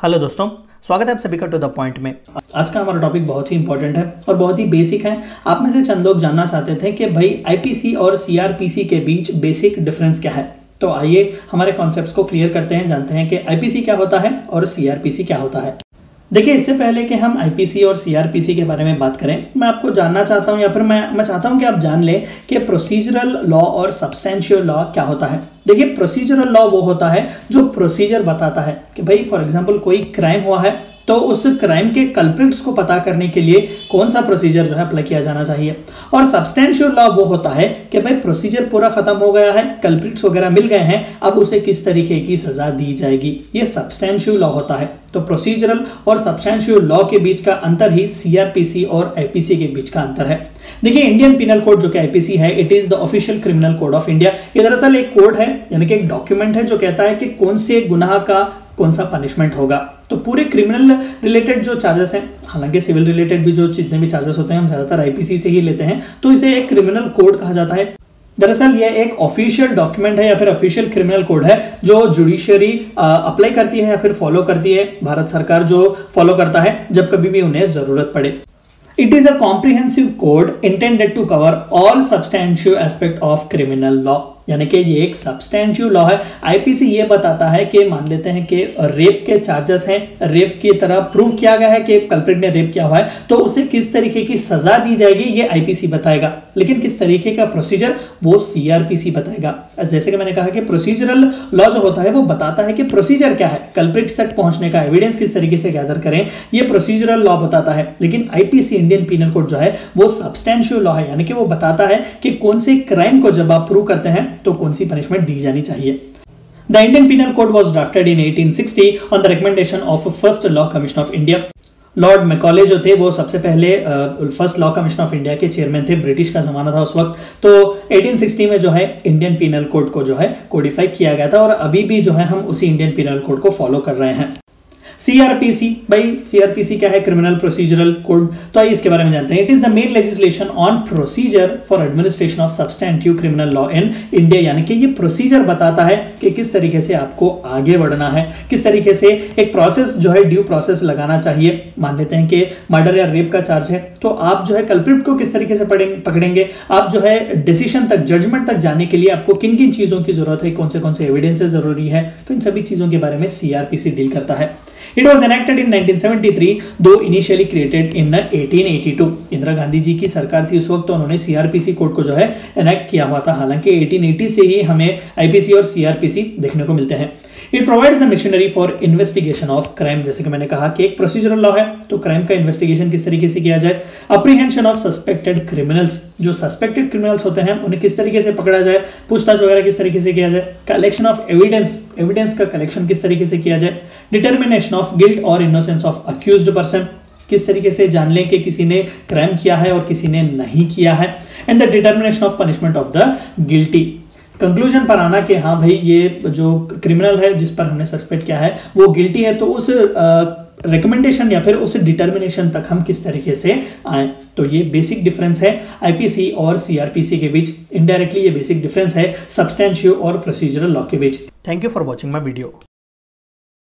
Hello दोस्तों, स्वागत है आप सभी का टू द पॉइंट में। आज का हमारा टॉपिक बहुत ही इंपॉर्टेंट है और बहुत ही बेसिक है। आप में से चंद लोग जानना चाहते थे कि भाई आईपीसी और सीआरपीसी के बीच बेसिक डिफरेंस क्या है। तो आइए हमारे कॉन्सेप्ट्स को क्लियर करते हैं, जानते हैं कि आईपीसी क्या होता है और सीआरपीसी क्या होता है। देखिए, इससे पहले कि हम आईपीसी और सीआरपीसी के बारे में बात करें, मैं आपको जानना चाहता हूं या फिर मैं चाहता हूं कि आप जान लें कि प्रोसीजरल लॉ और सब्सटेंशियल लॉ क्या होता है। देखिए, प्रोसीजरल लॉ वो होता है जो प्रोसीजर बताता है कि भाई फॉर एग्जांपल कोई क्राइम हुआ है तो उस क्राइम के कल्प्रिट्स को पता करने के लिए कौन सा प्रोसीजर जो है अप्लाई किया जाना चाहिए। और सब्सटेंशियल लॉ वो होता है कि भाई प्रोसीजर पूरा खत्म हो गया है, कल्प्रिट्स वगैरह मिल गए हैं, अब उसे किस तरीके की सजा दी जाएगी, ये सब्सटेंशियल लॉ होता है। तो प्रोसीजरल और सब्सटेंशियल लॉ के बीच का अंतर ही सीआरपीसी और आईपीसी के बीच का अंतर है। देखिए, इंडियन पिनल कोड जो कि आईपीसी है, it is the official criminal code of India. ये दरअसल एक कोड है, यानी कि एक डॉक्यूमेंट है जो कहता है कि कौन से गुनाह का कौन सा पनिशमेंट होगा। तो पूरे क्रिमिनल रिलेटेड जो चार्जेस हैं, हालांकि सिविल रिलेटेड भी जो जितने भी चार्जेस होते हैं हम ज्यादातर आईपीसी से ही लेते हैं, तो इसे एक क्रिमिनल कोड कहा जाता है। दरअसल ये एक ऑफिशियल डॉक्यूमेंट है या फिर ऑफिशियल क्रिमिनल कोड है जो जुडिशरी अप्लाई करती है या फिर फॉलो करती है। भारत सरकार जो फॉलो करता है जब कभी भी उन्हें जरूरत पड़े। It is a comprehensive code intended to cover all substantive aspect of criminal law। यानी कि ये एक सब्सटेंटिव लॉ है। आईपीसी ये बताता है कि मान लेते हैं कि रेप के चार्जेस हैं, रेप की तरह प्रूव किया गया है कि कल्प्रिट ने रेप किया हुआ है, तो उसे किस तरीके की सजा दी जाएगी ये आईपीसी बताएगा। लेकिन किस तरीके का प्रोसीजर वो सीआरपीसी बताएगा। जैसे कि मैंने कहा कि प्रोसीजरल लॉ जो होता है वो बताता है कि प्रोसीजर क्या है, कल्प्रिट तक पहुंचने का एविडेंस किस तरीके से गैदर करें, ये प्रोसीजरल लॉ बताता है। लेकिन आईपीसी इंडियन पिनल कोड जो है वो सब्सटेंशियल लॉ है, यानी कि वो बताता है कि कौन से क्राइम को जब आप प्रूव करते हैं तो कौन सी पनिशमेंट दी जानी चाहिए। The Indian penal code was drafted in 1860 on the recommendation of first law commission of India. Lord Macaulay जो थे वो सबसे पहले first law commission of India के चेयरमैन थे। ब्रिटिश का जमाना था उस वक्त। तो 1860 में जो है इंडियन पिनल कोड को जो है कोडिफाई किया गया था और अभी भी जो है हम उसी इंडियन पिनल कोड को फॉलो कर रहे हैं। सीआरपीसी, भाई सीआरपीसी क्या है? Criminal procedural code. तो आइए इसके बारे में जानते हैं। It is the main legislation on procedure for administration of substantive criminal law in India. यानी कि ये प्रोसीजर बताता है कि किस तरीके से आपको आगे बढ़ना है, किस तरीके से एक प्रोसेस जो है ड्यू प्रोसेस लगाना चाहिए। मान लेते हैं कि मर्डर या रेप का चार्ज है, तो आप जो है कल्प्रिट को किस तरीके से पकड़ेंगे, आप जो है डिसीजन तक, जजमेंट तक जाने के लिए आपको किन किन चीजों की जरूरत है, कौन से एविडेंसेस जरूरी है, तो इन सभी चीजों के बारे में सीआरपीसी डील करता है। It was enacted in 1973, though initially created in 1882। Indira Gandhi ji की सरकार थी उस वक्त, तो उन्होंने सीआरपीसी कोड को जो है एनेक्ट किया हुआ था। हालांकि 1880 से ही हमें आईपीसी और सीआरपीसी देखने को मिलते हैं। It provides the machinery for investigation of crime. जैसे कि मैंने कहा कि एक प्रोसीजरल लॉ है, तो क्राइम का इन्वेस्टिगेशन किस तरीके से किया जाए, अप्रीहेंशन ऑफ सस्पेक्टेड क्रिमिनल्स, जो सस्पेक्टेड क्रिमिनल्स होते हैं उन्हें किस तरीके से पकड़ा जाए, पूछताछ वगैरह किस तरीके से किया जाए, कलेक्शन ऑफ एविडेंस, एविडेंस का कलेक्शन किस तरीके से किया जाए, डिटर्मिनेशन ऑफ गिल्ट और इनोसेंस ऑफ अक्यूज्ड पर्सन, किस तरीके से जान लें कि किसी ने क्राइम किया है और किसी ने नहीं किया है, and the determination of punishment of the guilty. Conclusion पर आना कि हाँ भाई ये जो क्रिमिनल है जिस पर हमने सस्पेक्ट किया है वो गिल्टी है, तो उस रिकमेंडेशन या फिर उस डिटर्मिनेशन तक हम किस तरीके से आए। तो ये बेसिक डिफरेंस है आईपीसी और सीआरपीसी के बीच। इनडायरेक्टली ये बेसिक डिफरेंस है सब्सटेंशियल और प्रोसीजरल लॉ के बीच। Thank you for watching my video.